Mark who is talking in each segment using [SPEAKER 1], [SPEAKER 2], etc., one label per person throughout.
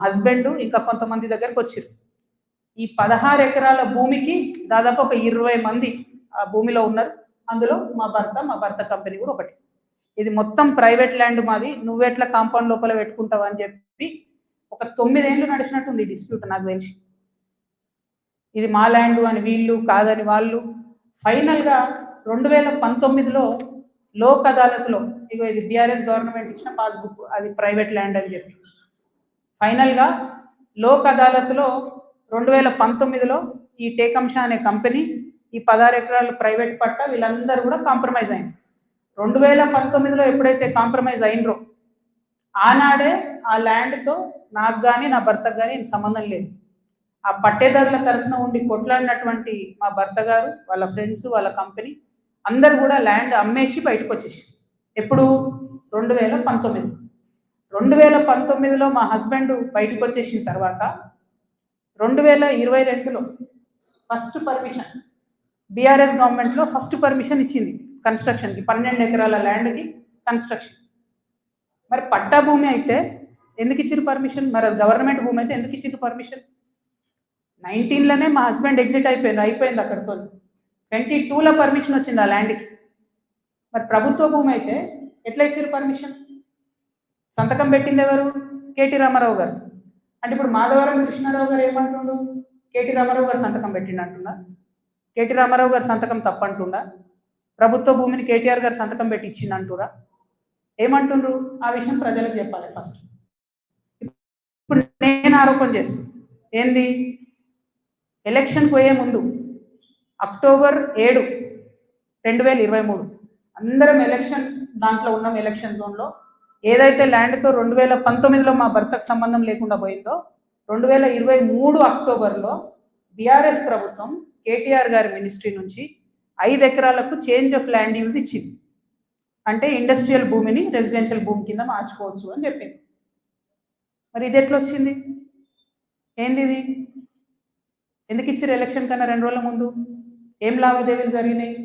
[SPEAKER 1] Husband ఇంకా కొంతమంది దగ్గరకు వచ్చారు. ఈ 16 ఎకరాల భూమికి దాదాపు ఒక 20 మంది ఆ భూమిలో ఉన్నారు. అందులో మా భర్త కంపెనీ కూడా ఒకటి. ఇది మొత్తం ప్రైవేట్ ల్యాండ్ మాది, నువ్వెట్లా కాంపౌండ్ లోపల పెట్టుకుంటావు అని చెప్పి ఒక 9 ఏళ్ళు నడిచినట్టుంది డిస్ప్యూట్ నాకు తెలిసి. ఇది మా ల్యాండ్ అని వీళ్ళు, కాదని వాళ్ళు. ఫైనల్గా 2019లో లోక్ అదాలత్లో, ఇగో ఇది బీఆర్ఎస్ గవర్నమెంట్ ఇచ్చిన పాస్బుక్, అది ప్రైవేట్ ల్యాండ్ అని చెప్పి ఫైనల్గా లోక్ అదాలత్లో 2019లో ఈ టేకంషా అనే కంపెనీ ఈ 16 ఎకరాలు ప్రైవేట్ పట్టా వీళ్ళందరూ కూడా కాంప్రమైజ్ అయింది. 2019లో ఎప్పుడైతే కాంప్రమైజ్ అయినరో ఆనాడే ఆ ల్యాండ్తో నాకు కానీ నా భర్తకు కానీ సంబంధం లేదు. ఆ పట్టేదారుల తరఫున ఉండి కొట్లాడినటువంటి మా భర్త గారు, వాళ్ళ ఫ్రెండ్స్, వాళ్ళ కంపెనీ అందరు కూడా ల్యాండ్ అమ్మేసి బయటకు వచ్చేసి. ఎప్పుడు? 2019. 2019లో మా హస్బెండ్ బయటకు వచ్చేసిన తర్వాత 2022లో ఫస్ట్ పర్మిషన్, బీఆర్ఎస్ గవర్నమెంట్లో ఫస్ట్ పర్మిషన్ ఇచ్చింది కన్స్ట్రక్షన్కి, 12 ఎకరాల ల్యాండ్కి కన్స్ట్రక్షన్. మరి పట్టా భూమి అయితే ఎందుకు ఇచ్చారు పర్మిషన్? మరి గవర్నమెంట్ భూమి అయితే ఎందుకు ఇచ్చారు పర్మిషన్? 19లోనే మా హస్బెండ్ ఎగ్జిట్ అయిపోయింది అక్కడితో. 22లో పర్మిషన్ వచ్చింది ఆ ల్యాండ్కి. మరి ప్రభుత్వ భూమి అయితే ఎట్లా ఇచ్చారు పర్మిషన్? సంతకం పెట్టింది ఎవరు? కేటీ రామారావు గారు. అంటే ఇప్పుడు మాధవరం కృష్ణారావు గారు ఏమంటుండు? కేటీ రామారావు గారు సంతకం పెట్టిండు అంటున్నా? కేటీ రామారావు గారు సంతకం తప్పంటుండా? ప్రభుత్వ భూమిని కేటీఆర్ గారు సంతకం పెట్టి ఇచ్చింది అంటురా? ఏమంటుండ్రు? ఆ విషయం ప్రజలకు చెప్పాలి ఫస్ట్. ఇప్పుడు నేను ఆరోపణ చేస్తాను ఏంది? ఎలక్షన్ పోయే ముందు అక్టోబర్ 7, 2023 అందరం ఎలక్షన్ దాంట్లో ఉన్నాం. ఎలక్షన్ జోన్లో ఏదైతే ల్యాండ్తో 2019లో మా భర్తకు సంబంధం లేకుండా పోయిందో 2023 అక్టోబర్లో బీఆర్ఎస్ ప్రభుత్వం కేటీఆర్ గారి మినిస్ట్రీ నుంచి 5 ఎకరాలకు చేంజ్ ఆఫ్ ల్యాండ్ యూజ్ ఇచ్చింది. అంటే ఇండస్ట్రియల్ భూమిని రెసిడెన్షియల్ భూమి కింద మార్చుకోవచ్చు అని చెప్పింది. మరి ఇది ఎట్లా వచ్చింది? ఏంది ఇది? ఎందుకు ఇచ్చారు ఎలక్షన్ కన్నా 2 రోజుల ముందు? ఏం లావాదేవీలు జరిగినాయి?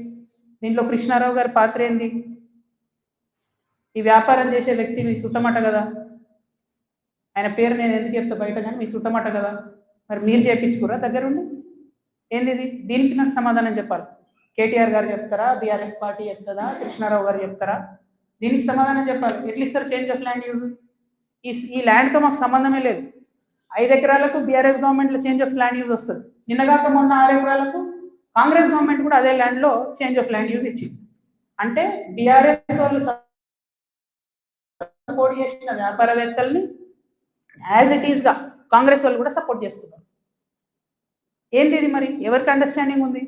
[SPEAKER 1] దీంట్లో కృష్ణారావు గారి పాత్ర ఏంది? ఈ వ్యాపారం చేసే వ్యక్తి మీ సుట్టమట కదా, ఆయన పేరు నేను ఎందుకు చెప్తా బయట, కానీ మీ సుట్టమట కదా. మరి మీరు చేయించుకురా దగ్గరుండి? ఏంది ఇది? దీనికి నాకు సమాధానం చెప్పాలి. కేటీఆర్ గారు చెప్తారా? బీఆర్ఎస్ పార్టీ చెప్తుందా? కృష్ణారావు గారు చెప్తారా? దీనికి సమాధానం చెప్పాలి. ఎట్లా ఇస్తారు చేంజ్ ఆఫ్ ల్యాండ్ యూజ్? ఈ ల్యాండ్తో మాకు సంబంధమే లేదు. 5 ఎకరాలకు బీఆర్ఎస్ గవర్నమెంట్లో చేంజ్ ఆఫ్ ల్యాండ్ యూజ్ వస్తుంది. నిన్నగాక మొన్న 6 ఎకరాలకు కాంగ్రెస్ గవర్నమెంట్ కూడా అదే ల్యాండ్లో చేంజ్ ఆఫ్ ల్యాండ్ యూజ్ ఇచ్చింది. అంటే బీఆర్ఎస్ వాళ్ళు సపోర్ట్ చేసిన వ్యాపారవేత్తల్ని యాజ్ ఇట్ ఈస్గా కాంగ్రెస్ వాళ్ళు కూడా సపోర్ట్ చేస్తున్నారు. ఏంటి ఇది? మరి ఎవరికి అండర్స్టాండింగ్ ఉంది?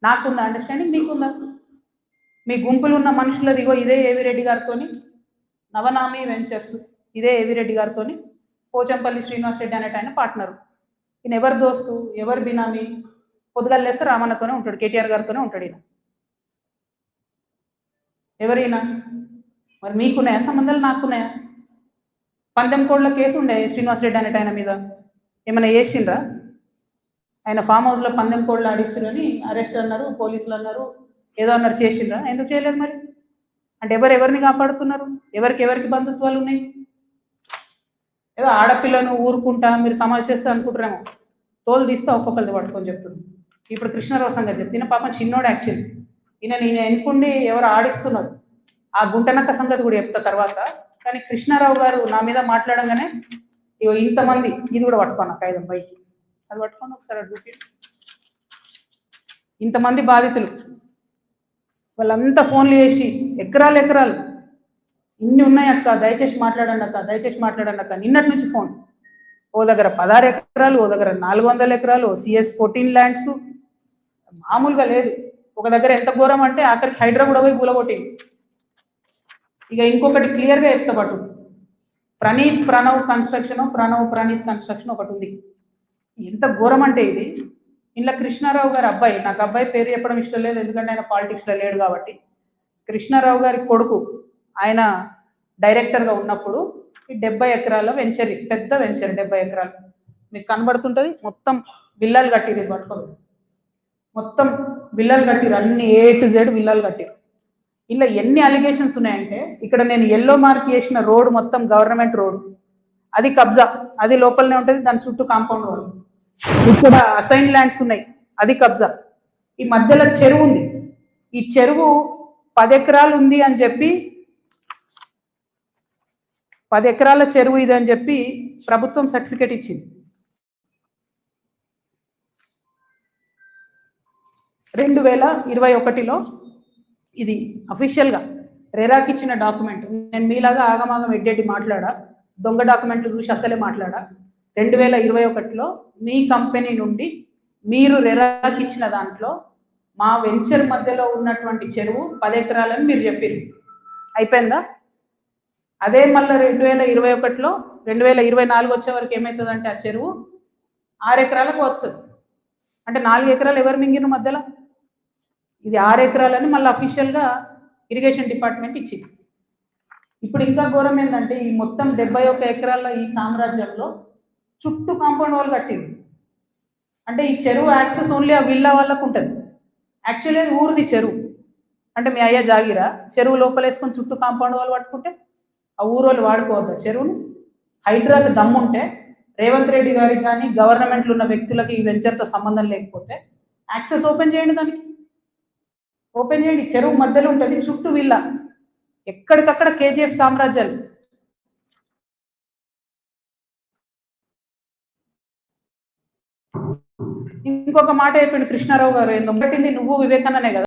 [SPEAKER 1] నాకుందా అండర్స్టాండింగ్? మీకుందా? మీ గుంపులు ఉన్న మనుషులది ఇగో ఇదే ఏవిరెడ్డి గారితో నవనామి వెంచర్స్, ఇదే ఏవిరెడ్డి గారితో పోచంపల్లి శ్రీనివాస్ రెడ్డి అనేట ఆయన పార్ట్నరు. ఈయన ఎవరు దోస్తు, ఎవరు బినామీ? పొద్దుగాలు లేస్తే రామన్నతోనే ఉంటాడు, కేటీఆర్ గారితోనే ఉంటాడు ఈయన. ఎవరైనా? మరి మీకున్నాయా సంబంధాలు? నాకున్నాయా? పందెం కోడ్ల కేసు ఉండే శ్రీనివాస్ రెడ్డి అనేట ఆయన మీద, ఏమైనా చేసిండ్రా? ఆయన ఫామ్ హౌస్లో పందెం కోడ్లు ఆడించారని అరెస్ట్ అన్నారు, పోలీసులు అన్నారు, ఏదో అన్నారు. చేసిండ్రా? ఎందుకు చేయలేదు మరి? అంటే ఎవరిని కాపాడుతున్నారు? ఎవరికి బంధుత్వాలు ఉన్నాయి? ఏదో ఆడపిల్లను ఊరుకుంటా మీరు తమాషా చేస్తే అనుకుంటారేమో, తోలు తీస్తే ఒక్కొక్కరిది పట్టుకొని చెప్తుంది. ఇప్పుడు కృష్ణారావు సంగతి చెప్తున్నా. పాపం చిన్నోడు యాక్చువల్లీ. ఈయన ఎన్నుకుండి ఎవరు ఆడిస్తున్నారు, ఆ గుంటనక్క సంగతి కూడా చెప్తా తర్వాత. కానీ కృష్ణారావు గారు నా మీద మాట్లాడంగానే ఇగో ఇంతమంది, ఇది కూడా పట్టుకోను కాగితం బయటికి, అది పట్టుకొని ఒకసారి అడుగుతుంది. ఇంతమంది బాధితులు వాళ్ళంతా ఫోన్లు చేసి ఎకరాలు ఇన్ని ఉన్నాయి అక్క, దయచేసి మాట్లాడండి అక్క. నిన్నటి నుంచి ఫోన్. ఓ దగ్గర 16 ఎకరాలు, ఓ దగ్గర 400 ఎకరాలు, CS 14 ల్యాండ్స్. మామూలుగా లేదు. ఒక దగ్గర ఎంత ఘోరం అంటే ఆఖరికి హైడ్రా కూడా పోయి కూలగొట్టింది. ఇక ఇంకొకటి క్లియర్గా చెప్తా పట్టు, ప్రణీత్ కన్స్ట్రక్షన్ ఒకటి ఉంది. ఎంత ఘోరం అంటే ఇది, ఇంట్లో కృష్ణారావు గారి అబ్బాయి, నాకు అబ్బాయి పేరు చెప్పడం ఇష్టం లేదు ఎందుకంటే ఆయన పాలిటిక్స్లో లేడు కాబట్టి, కృష్ణారావు గారి కొడుకు ఆయన డైరెక్టర్గా ఉన్నప్పుడు ఈ 70 ఎకరాల వెంచర్, పెద్ద వెంచర్ 70 ఎకరాలు మీకు కనబడుతుంటుంది. మొత్తం విల్లాలు కట్టిరు, పట్టుకోరు, మొత్తం విల్లాలు కట్టిరు, అన్ని A to Z విల్లాలు కట్టిరు. ఇలా ఎన్ని అలిగేషన్స్ ఉన్నాయంటే, ఇక్కడ నేను ఎల్లో మార్క్ చేసిన రోడ్ మొత్తం గవర్నమెంట్ రోడ్, అది కబ్జా, అది లోపలనే ఉంటుంది, దాని చుట్టూ కాంపౌండ్ వాళ్ళు. ఇక్కడ అసైన్ ల్యాండ్స్ ఉన్నాయి, అది కబ్జా. ఈ మధ్యలో చెరువు ఉంది, ఈ చెరువు 10 ఎకరాలు ఉంది అని చెప్పి, 10 ఎకరాల చెరువు ఇది అని చెప్పి ప్రభుత్వం సర్టిఫికేట్ ఇచ్చింది. 2021లో ఇది అఫీషియల్గా రెరాకి ఇచ్చిన డాక్యుమెంట్. నేను మీలాగా ఆగమాగం ఎడ్డెడ్డి మాట్లాడా, దొంగ డాక్యుమెంట్లు చూసి అసలే మాట్లాడా. 2021లో మీ కంపెనీ నుండి మీరు రెరాకి ఇచ్చిన దాంట్లో మా వెంచర్ మధ్యలో ఉన్నటువంటి చెరువు 10 ఎకరాలని మీరు చెప్పారు. అయిపోయిందా? అదే మళ్ళీ 2021లో 2024 వచ్చే వరకు ఏమవుతుందంటే ఆ చెరువు 6 ఎకరాలకు వస్తుంది. అంటే 4 ఎకరాలు ఎవరు మింగిన మధ్యలో? ఇది 6 ఎకరాలని మళ్ళీ అఫీషియల్గా ఇరిగేషన్ డిపార్ట్మెంట్ ఇచ్చింది. ఇప్పుడు ఇంకా ఘోరం ఏంటంటే ఈ మొత్తం 71 ఎకరాల ఈ సామ్రాజ్యంలో చుట్టూ కాంపౌండ్ వాల్ కట్టింది. అంటే ఈ చెరువు యాక్సెస్ ఓన్లీ ఆ విల్లా వాళ్ళకు ఉంటుంది. యాక్చువల్లీ అది ఊరిది చెరువు. అంటే మీ అయ్యా జాగిరా చెరువు లోపలేసుకొని చుట్టూ కాంపౌండ్ వాల్ పట్టుకుంటే ఆ ఊరోళ్ళు వాడుకోవద్దా చెరువును? హైడ్రాకి దమ్ముంటే రేవంత్ రెడ్డి గారికి కానీ గవర్నమెంట్లు ఉన్న వ్యక్తులకి ఈ వెంచర్తో సంబంధం లేకపోతే యాక్సెస్ ఓపెన్ చేయండి, దానికి ఓపెన్ చేయండి. చెరువు మధ్యలో ఉంటుంది, చుట్టూ విల్లా, ఎక్కడికక్కడ కేజీఎఫ్ సామ్రాజ్యాలు. ఇంకొక మాట చెప్పిండు కృష్ణారావు గారు, ఏందో నువ్వు వివేకానందనే కదా